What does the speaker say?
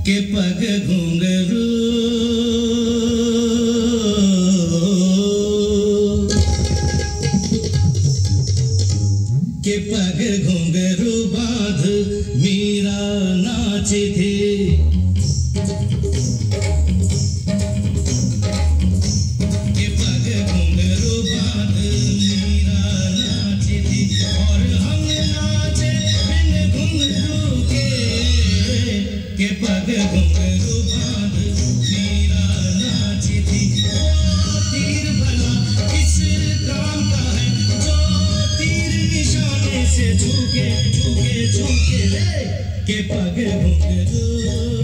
के पग घुंघरू के पग घुंघरू बांध मीरा नाची थी। के पग घुंघरू बांध मीरा नाची थी और हम नाचे बिन घुंघरू के पग घुंघरू बांध मीरा नाची थी। वो तीर भला किस काम का है जो तीर निशाने से झुके झुके झुके के पग घुंघरू